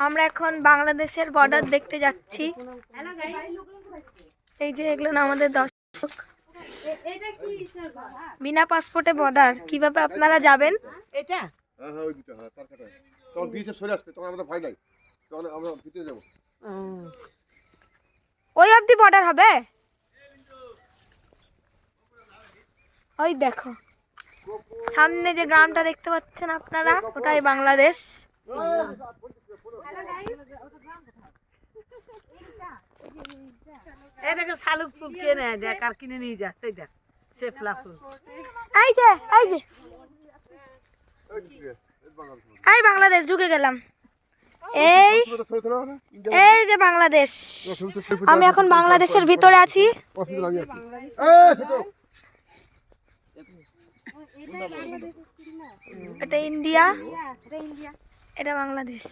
আমরা এখন বাংলাদেশের বর্ডার দেখতে যাচ্ছি। এই যে এগুলো না আমাদের দর্শক। বিনা পাসপোর্টে বর্ডার, কিভাবে আপনারা যাবেন? এটা ওই অবধি বর্ডার হবে। ওই দেখো সামনে যে গ্রামটা দেখতে পাচ্ছেন আপনারা, ওটাই বাংলাদেশ। এই দেখো শালুক ফুল কিনে দেখ আর কিনে নিয়ে যাচ্ছে। এই দেখ শেফলা ফুল। এই যে এই বাংলাদেশ ঢুকে গেলাম। এই এই যে বাংলাদেশ। আমি এখন বাংলাদেশের ভিতরে আছি। এটা ইন্ডিয়া, এটা বাংলাদেশ।